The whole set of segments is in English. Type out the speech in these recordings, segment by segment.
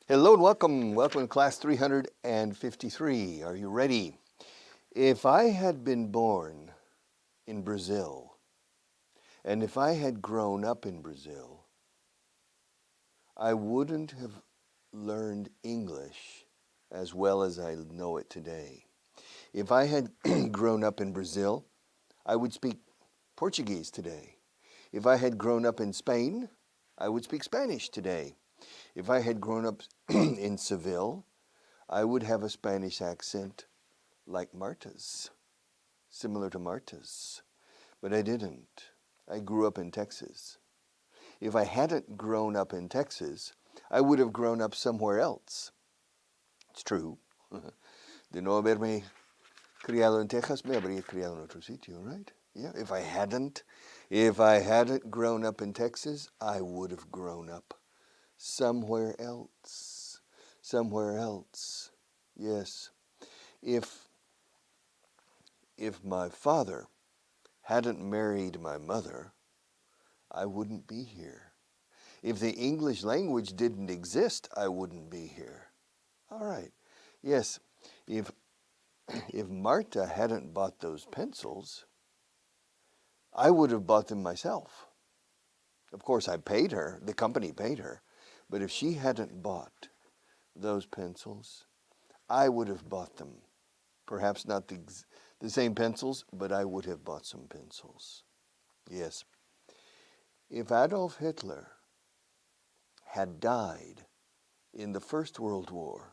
Hello and welcome. Welcome to class 353. Are you ready? If I had been born in Brazil, and if I had grown up in Brazil, I wouldn't have learned English as well as I know it today. If I had grown up in Brazil, I would speak Portuguese today. If I had grown up in Spain, I would speak Spanish today. If I had grown up in Seville, I would have a Spanish accent like Marta's, similar to Marta's, but I didn't. I grew up in Texas. If I hadn't grown up in Texas, I would have grown up somewhere else. It's true. De no haberme criado en Texas, me habría criado en otro sitio, right? Yeah, if I hadn't grown up in Texas, I would have grown up somewhere else. Somewhere else. Yes. If my father hadn't married my mother, I wouldn't be here. If the English language didn't exist, I wouldn't be here. All right. Yes, if Marta hadn't bought those pencils, I would have bought them myself. Of course, I paid her, the company paid her, but if she hadn't bought those pencils, I would have bought them. Perhaps not the same pencils, but I would have bought some pencils. Yes. If Adolf Hitler had died in the First World War,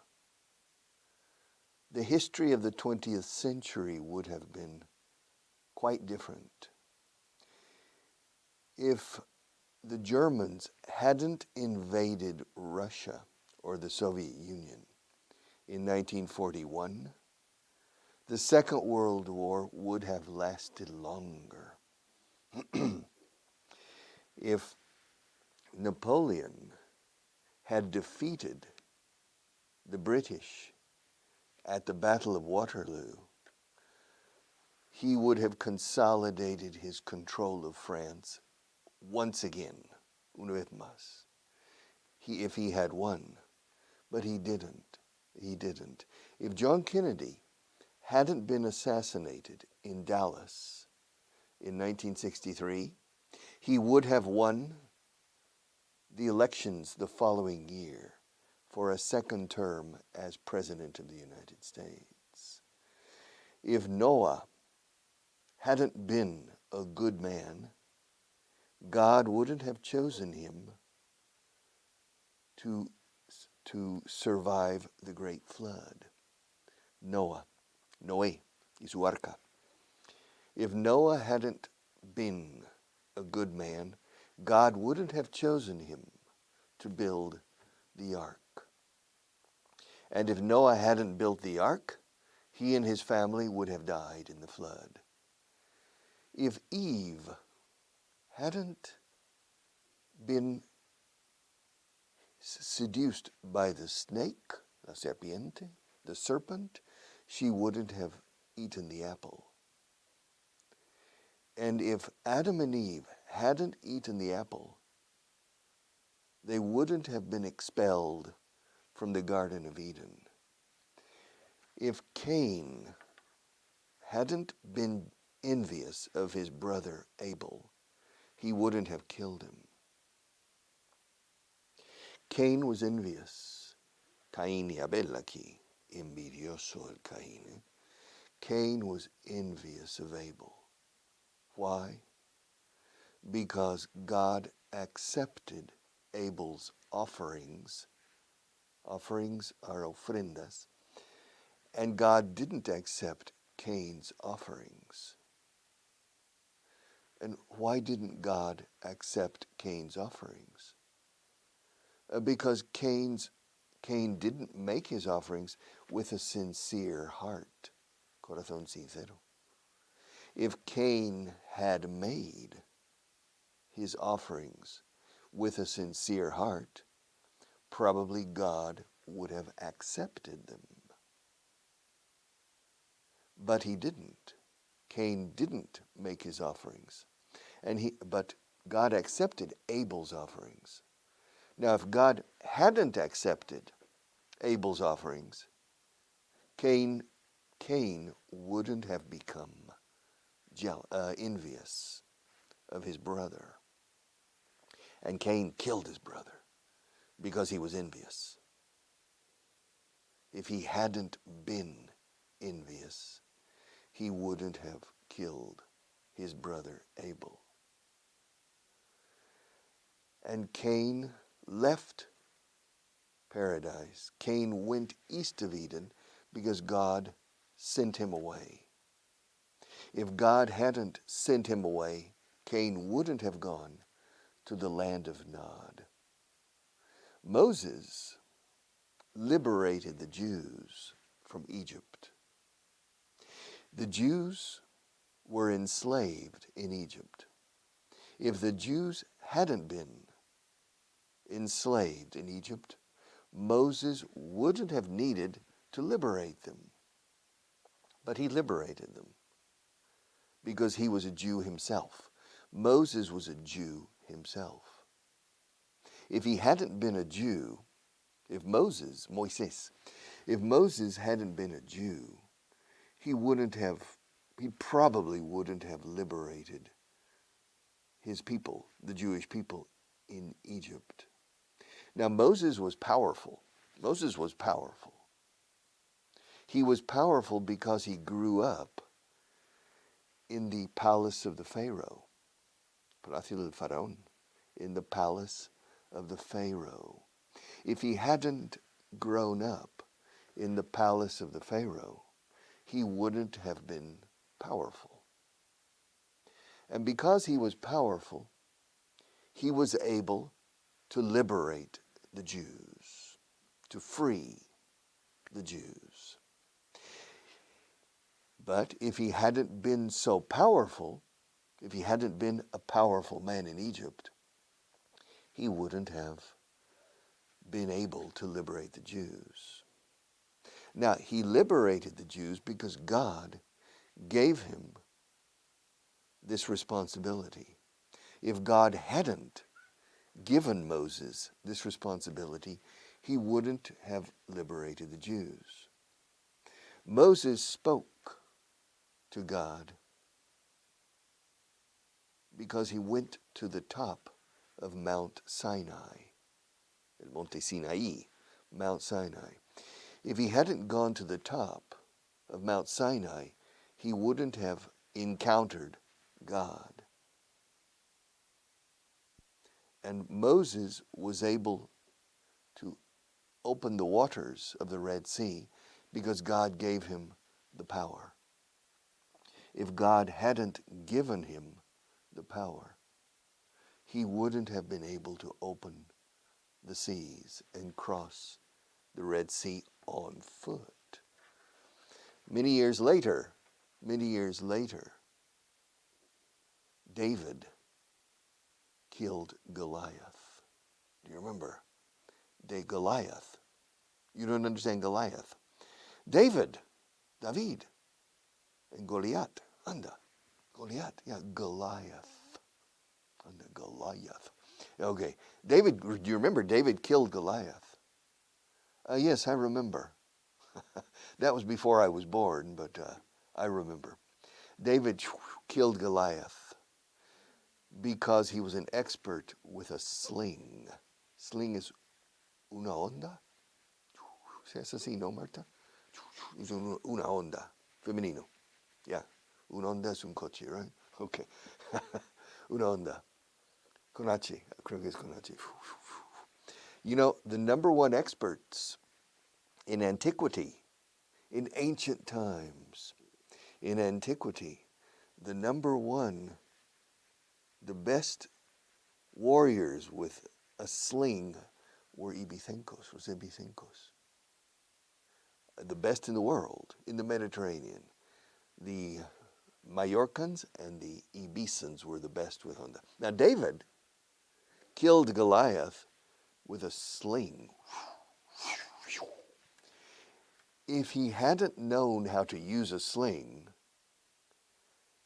the history of the 20th century would have been quite different. If the Germans hadn't invaded Russia or the Soviet Union in 1941, the Second World War would have lasted longer. If Napoleon had defeated the British at the Battle of Waterloo, he would have consolidated his control of France once again, una vez más, if he had won. But he didn't. He didn't. If John Kennedy hadn't been assassinated in Dallas in 1963, he would have won the elections the following year for a second term as President of the United States. If Noah hadn't been a good man, God wouldn't have chosen him to survive the great flood. Noé y su arca. If Noah hadn't been a good man, God wouldn't have chosen him to build the ark. And if Noah hadn't built the ark, he and his family would have died in the flood. If Eve hadn't been seduced by the snake, la serpiente, the serpent, she wouldn't have eaten the apple. And if Adam and Eve hadn't eaten the apple, they wouldn't have been expelled from the Garden of Eden. If Cain hadn't been envious of his brother Abel, he wouldn't have killed him. Cain was envious. Cain y Abel aquí, envidioso el Cain. Cain was envious of Abel. Why? Because God accepted Abel's offerings. Offerings are ofrendas. And God didn't accept Cain's offerings. And why didn't God accept Cain's offerings? Because Cain didn't make his offerings with a sincere heart. Corazón sincero. If Cain had made his offerings with a sincere heart, probably God would have accepted them. But he didn't. Cain didn't make his offerings. But God accepted Abel's offerings. Now, if God hadn't accepted Abel's offerings, Cain wouldn't have become envious of his brother. And Cain killed his brother because he was envious. If he hadn't been envious, he wouldn't have killed his brother Abel. And Cain left paradise. Cain went east of Eden because God sent him away. If God hadn't sent him away, Cain wouldn't have gone to the land of Nod. Moses liberated the Jews from Egypt. The Jews were enslaved in Egypt. If the Jews hadn't been enslaved in Egypt, Moses wouldn't have needed to liberate them. But he liberated them because he was a Jew himself. Moses was a Jew himself. If he hadn't been a Jew, if Moses hadn't been a Jew, he probably wouldn't have liberated his people, the Jewish people in Egypt. Now Moses was powerful. Moses was powerful. He was powerful because he grew up in the palace of the Pharaoh, Palacio del Faraón, in the palace of the Pharaoh. If he hadn't grown up in the palace of the Pharaoh, he wouldn't have been powerful. And because he was powerful, he was able to liberate the Jews, to free the Jews. But if he hadn't been so powerful, if he hadn't been a powerful man in Egypt, he wouldn't have been able to liberate the Jews. Now, he liberated the Jews because God gave him this responsibility. If God hadn't given Moses this responsibility, he wouldn't have liberated the Jews. Moses spoke to God because he went to the top of Mount Sinai, El Monte Sinai, Mount Sinai. If he hadn't gone to the top of Mount Sinai, he wouldn't have encountered God. And Moses was able to open the waters of the Red Sea because God gave him the power. If God hadn't given him the power, he wouldn't have been able to open the seas and cross the Red Sea on foot. Many years later, David killed Goliath. Do you remember? Goliath. You don't understand Goliath. David, and Goliath. Goliath. Goliath. Okay, David, do you remember David killed Goliath? Yes, I remember. That was before I was born, but I remember. David killed Goliath because he was an expert with a sling. Sling is una onda. ¿Se hace así, no, Marta? Es una onda, femenino. Yeah, una onda es un coche, right? Okay. Una onda. Con H, creo que es con H. You know, the number one experts in antiquity, in ancient times, in antiquity, the best warriors with a sling were Ibicencos. The best in the world, in the Mediterranean. The Mallorcans and the Ibizans were the best with Honda. Now David killed Goliath with a sling. If he hadn't known how to use a sling,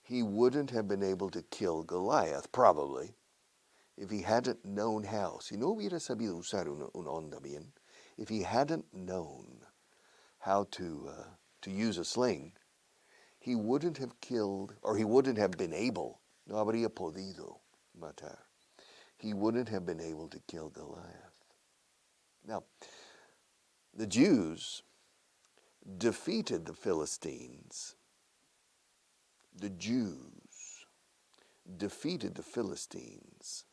he wouldn't have been able to kill Goliath, probably, if he hadn't known how. Si no hubiera sabido usar una onda bien, if he hadn't known how to use a sling, he wouldn't have killed, or he wouldn't have been able, no habría podido matar. He wouldn't have been able to kill Goliath. Now, the Jews defeated the Philistines. The Jews defeated the Philistines.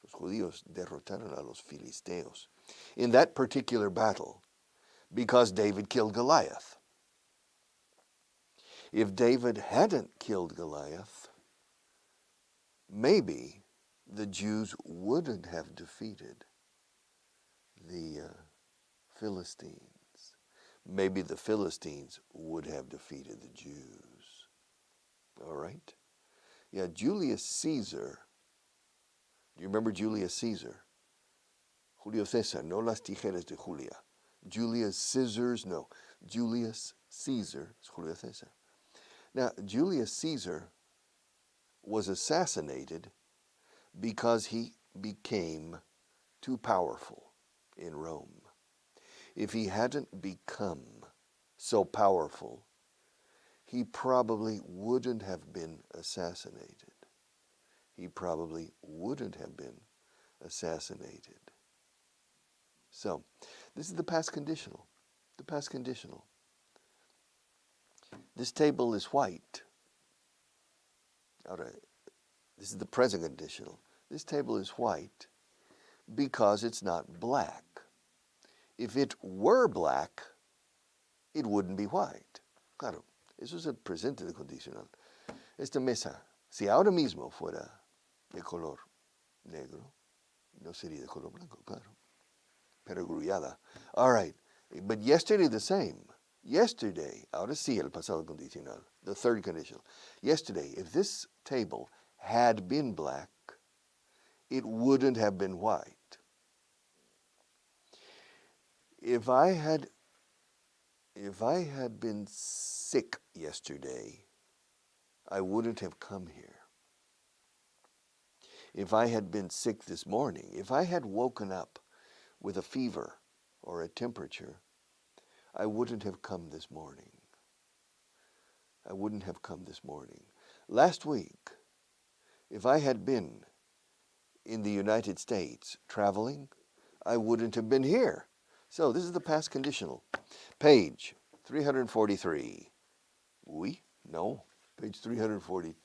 Los judíos derrotaron a los filisteos in that particular battle because David killed Goliath. If David hadn't killed Goliath, maybe the Jews wouldn't have defeated the Philistines. Maybe the Philistines would have defeated the Jews. All right? Yeah, Julius Caesar. Do you remember Julius Caesar? Julio César, no las tijeras de Julia. Julius Scissors, no. Julius Caesar is Julio César. Now, Julius Caesar was assassinated because he became too powerful in Rome. If he hadn't become so powerful, he probably wouldn't have been assassinated. He probably wouldn't have been assassinated. So, this is the past conditional. The past conditional. This table is white. Ahora, this is the present conditional. This table is white because it's not black. If it were black, it wouldn't be white. Claro, eso es el presente condicional. Esta mesa, si ahora mismo fuera de color negro, no sería de color blanco, claro. Perogrullada. All right, but yesterday the same. Yesterday, ahora sí el pasado condicional, the third conditional. Yesterday, if this table had been black, it wouldn't have been white. If I had been sick yesterday, I wouldn't have come here. If I had been sick this morning, if I had woken up with a fever or a temperature, I wouldn't have come this morning. I wouldn't have come this morning. Last week, if I had been in the United States traveling, I wouldn't have been here. So this is the past conditional. Page 343. Oui? No. Page 340.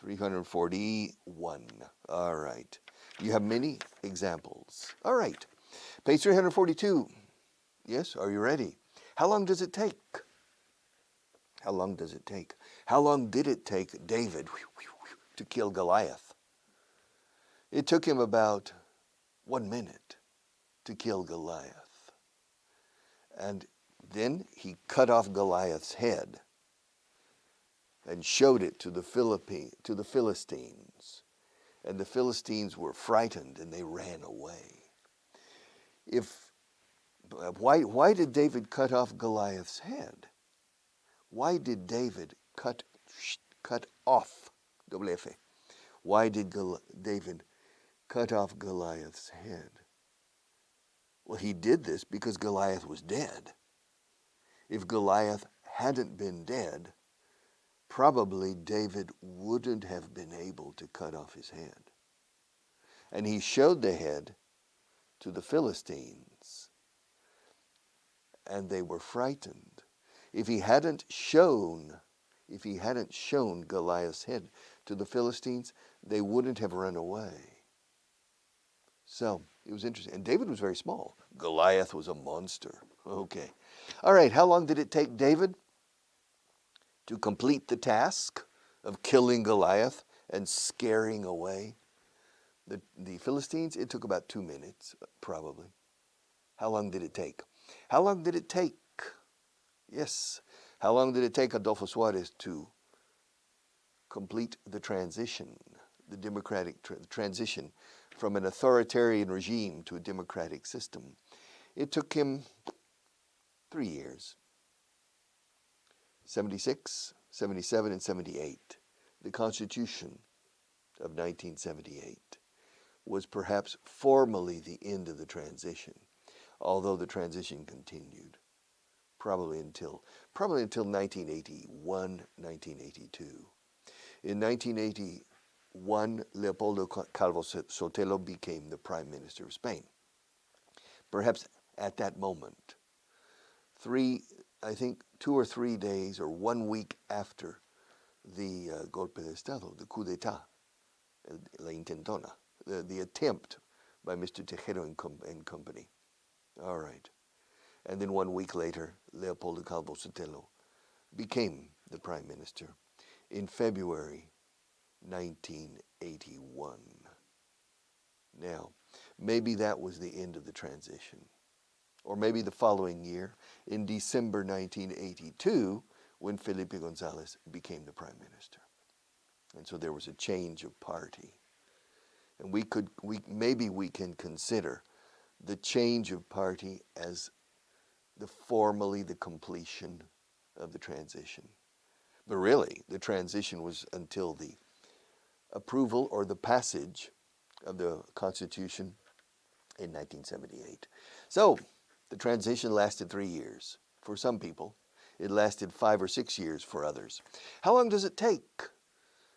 341. All right. You have many examples. All right. Page 342. Yes, are you ready? How long does it take? How long does it take? How long did it take David to kill Goliath? It took him about 1 minute to kill Goliath. And then he cut off Goliath's head and showed it to the Philistines. And the Philistines were frightened and they ran away. Why did David cut off Goliath's head? Why did David cut off, double F? Why did David cut off Goliath's head? Well, he did this because Goliath was dead. If Goliath hadn't been dead, probably David wouldn't have been able to cut off his head. And he showed the head to the Philistines, and they were frightened. If he hadn't shown Goliath's head to the Philistines, they wouldn't have run away. So it was interesting. And David was very small. Goliath was a monster. Okay. All right, how long did it take David to complete the task of killing Goliath and scaring away the Philistines? It took about 2 minutes, probably. How long did it take? How long did it take? Yes. How long did it take Adolfo Suarez to complete the transition, the democratic transition from an authoritarian regime to a democratic system? It took him 3 years. 76, 77, and 78. The Constitution of 1978. was perhaps formally the end of the transition, although the transition continued probably until 1981, 1982. In 1981, Leopoldo Calvo Sotelo became the Prime Minister of Spain. Perhaps at that moment, I think 2 or 3 days or 1 week after the golpe de Estado, the coup d'etat, la intentona, the attempt by Mr. Tejero and company. All right. And then 1 week later, Leopoldo Calvo Sotelo became the Prime Minister in February 1981. Now, maybe that was the end of the transition. Or maybe the following year, in December 1982, when Felipe Gonzalez became the Prime Minister. And so there was a change of party. And maybe we can consider the change of party as formally the completion of the transition. But really, the transition was until the approval or the passage of the Constitution in 1978. So, the transition lasted 3 years for some people. It lasted 5 or 6 years for others. How long does it take?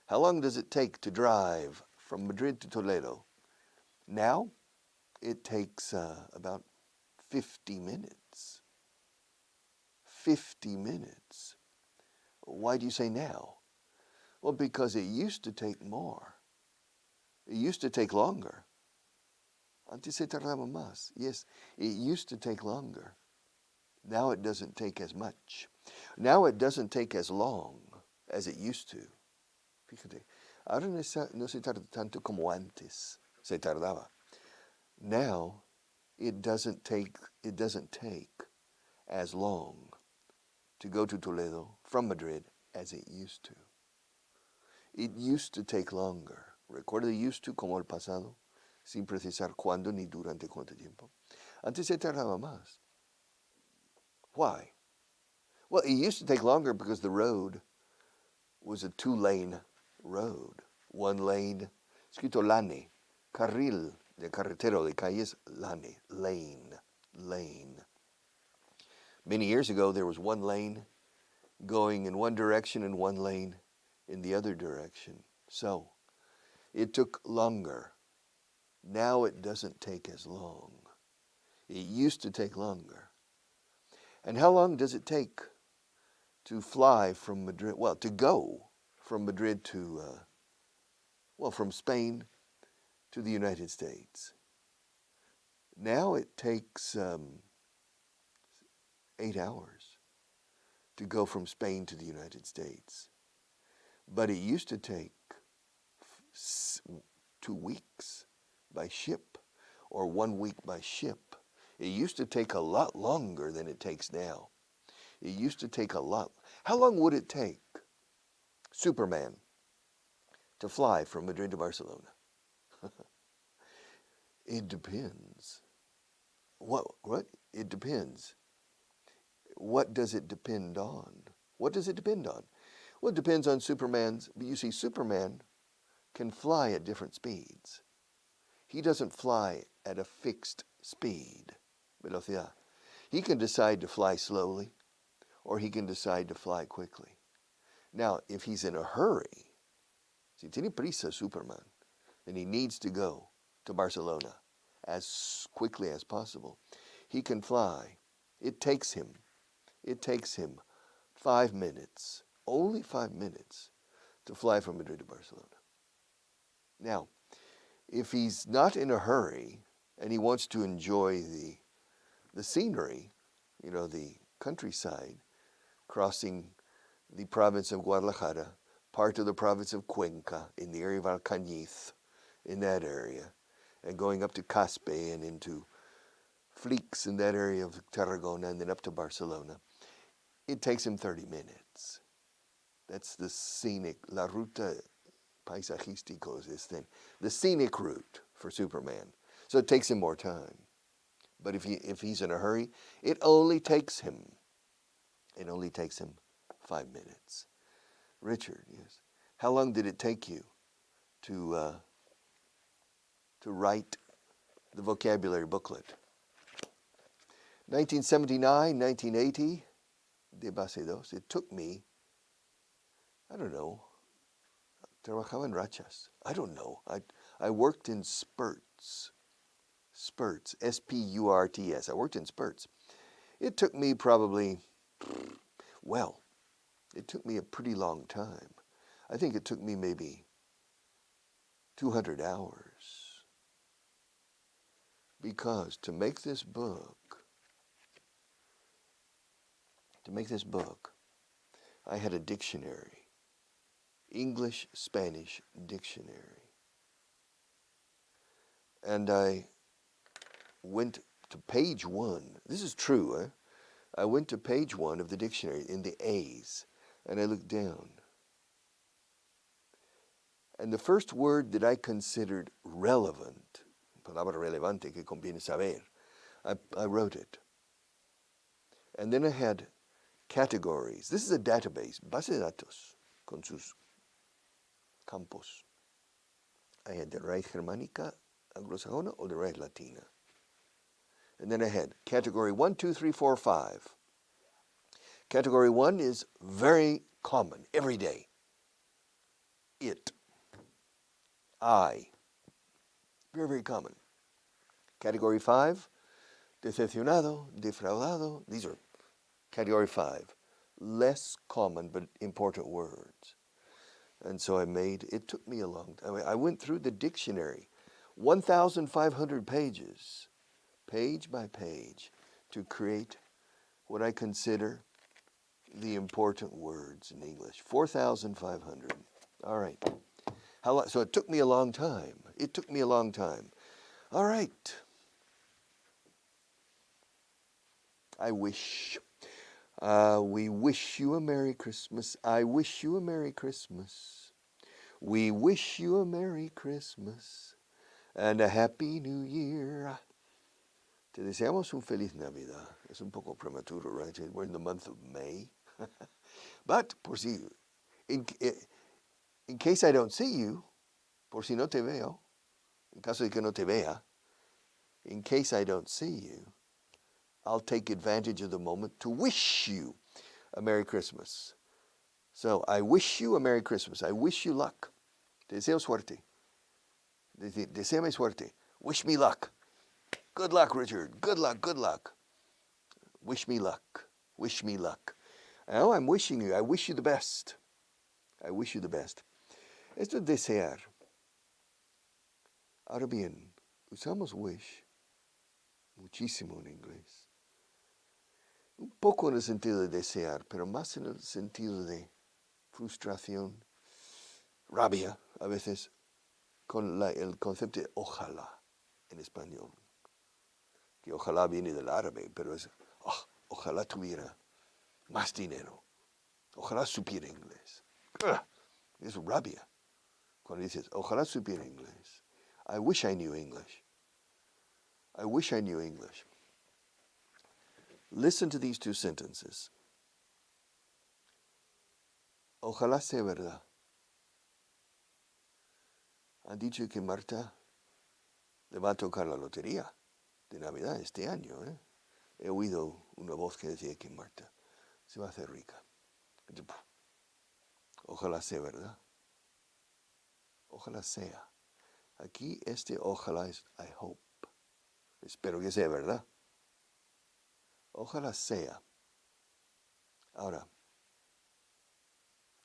How long does it take to drive from Madrid to Toledo? Now, it takes about 50 minutes. 50 minutes. Why do you say now? Well, because it used to take more. It used to take longer. Antes se tardaba más. Yes, it used to take longer. Now it doesn't take as much. Now it doesn't take as long as it used to. Fíjate, ahora no se tarda tanto como antes se tardaba. Now it doesn't take as long to go to Toledo from Madrid as it used to. It used to take longer. Recuerda used to como el pasado, sin precisar cuándo ni durante cuánto tiempo. Antes se tardaba más. Why? Well, it used to take longer because the road was a 2-lane road. 1 lane, escrito lane, carril de carretero, de calles, lane. Many years ago, there was 1 lane going in one direction and 1 lane in the other direction. So, it took longer. Now it doesn't take as long. It used to take longer. And how long does it take to fly from Madrid, to go from Madrid to, from Spain to the United States? Now it takes 8 hours to go from Spain to the United States. But it used to take 2 weeks by ship, or 1 week by ship. It used to take a lot longer than it takes now. It used to take a lot. How long would it take Superman to fly from Madrid to Barcelona? It depends. What? It depends. What does it depend on? What does it depend on? Well, it depends on Superman's, but you see, Superman can fly at different speeds. He doesn't fly at a fixed speed, velocidad. He can decide to fly slowly, or he can decide to fly quickly. Now, if he's in a hurry, si tiene prisa Superman, and he needs to go to Barcelona as quickly as possible, he can fly. It takes him 5 minutes, only 5 minutes, to fly from Madrid to Barcelona. Now, if he's not in a hurry and he wants to enjoy the scenery, the countryside, crossing the province of Guadalajara, part of the province of Cuenca, in the area of Alcañiz, in that area, and going up to Caspe and into Flix in that area of Tarragona, and then up to Barcelona, it takes him 30 minutes. That's the scenic, la ruta paisajístico is this thing, the scenic route for Superman. So it takes him more time. But if he's in a hurry, it only takes him 5 minutes. Richard, yes. How long did it take you to to write the vocabulary booklet. 1979, 1980, de base dos. It took me, I don't know, trabajaba en rachas. I don't know. I worked in spurts. Spurts, S-P-U-R-T-S. I worked in spurts. It took me probably, well, it took me a pretty long time. I think it took me maybe 200 hours. Because to make this book, I had a dictionary, English-Spanish dictionary. And I went to page 1. This is true, eh? I went to page 1 of the dictionary in the A's, and I looked down. And the first word that I considered relevant, palabra relevante que conviene saber, I wrote it. And then I had categories. This is a database, base de datos, con sus campos. I had the raíz germánica, anglosajona, or the raíz latina. And then I had category 1, 2, 3, 4, 5. Category 1 is very common, every day. It. I. Very, very common. Category 5, decepcionado, defraudado. These are category 5. Less common but important words. And so it took me a long time. I went through the dictionary, 1,500 pages, page by page, to create what I consider the important words in English. 4,500. All right. So it took me a long time. It took me a long time. All right. I wish. We wish you a Merry Christmas. I wish you a Merry Christmas. We wish you a Merry Christmas and a Happy New Year. Te deseamos un feliz Navidad. Es un poco prematuro, right? We're in the month of May. But, por si, in case I don't see you, por si no te veo, en caso de que no te vea, in case I don't see you, I'll take advantage of the moment to wish you a Merry Christmas. So, I wish you a Merry Christmas. I wish you luck. Te deseo suerte. Deseame suerte. Wish me luck. Good luck, Richard. Good luck, good luck. Wish me luck. Wish me luck. Oh, I'm wishing you. I wish you the best. I wish you the best. Esto es desear. Ahora bien, usamos wish muchísimo en inglés. Un poco en el sentido de desear, pero más en el sentido de frustración, rabia, a veces, con el concepto de ojalá en español. Que ojalá viene del árabe, pero es, ojalá tuviera más dinero. Ojalá supiera inglés. Es rabia. Cuando dices, ojalá supiera inglés. I wish I knew English. I wish I knew English. Listen to these two sentences. Ojalá sea verdad. Han dicho que Marta le va a tocar la lotería de Navidad este año. He oído una voz que decía que Marta se va a hacer rica. Ojalá sea verdad. Ojalá sea. Aquí ojalá es I hope. Espero que sea verdad. Ojalá sea. Ahora,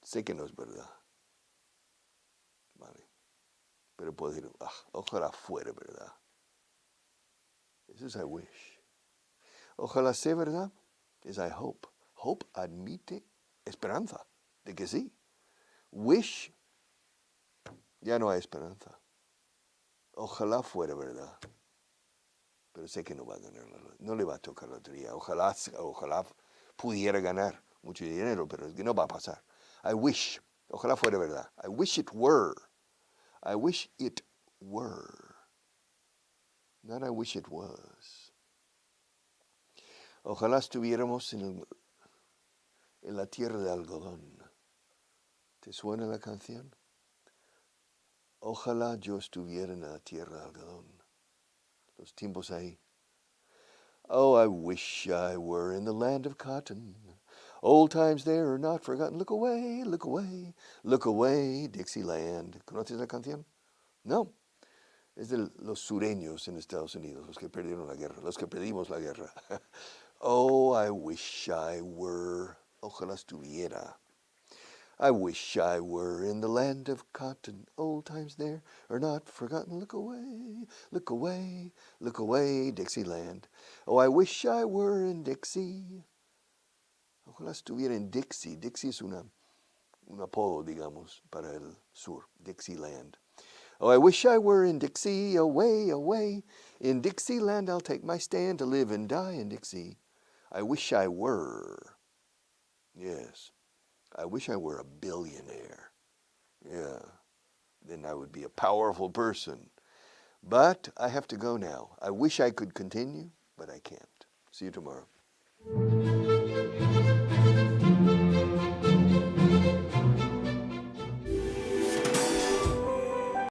sé que no es verdad. Vale. Pero puedo decir, ojalá fuera verdad. Eso es I wish. Ojalá sea verdad es I hope. Hope admite esperanza de que sí. Wish, ya no hay esperanza. Ojalá fuera verdad. Pero sé que no va a ganar, no le va a tocar la lotería. Ojalá pudiera ganar mucho dinero, pero es que no va a pasar. I wish, ojalá fuera verdad. I wish it were. I wish it were. Not I wish it was. Ojalá estuviéramos en la tierra de algodón. ¿Te suena la canción? Ojalá yo estuviera en la tierra de algodón. Los tiempos ahí. Oh, I wish I were in the land of cotton. Old times there are not forgotten. Look away, look away, look away, Dixieland. ¿Conoces la canción? No. Es de los sureños en Estados Unidos, los que perdieron la guerra, los que perdimos la guerra. Oh, I wish I were. Ojalá estuviera. I wish I were in the land of cotton. Old times there are not forgotten. Look away, look away, look away, Dixieland. Oh, I wish I were in Dixie. Ojalá estuviera en Dixie. Dixie es un apodo, digamos, para el sur, Dixieland. Oh, I wish I were in Dixie, away, away. In Dixieland I'll take my stand to live and die in Dixie. I wish I were. Yes. I wish I were a billionaire. Yeah. Then I would be a powerful person. But I have to go now. I wish I could continue, but I can't. See you tomorrow.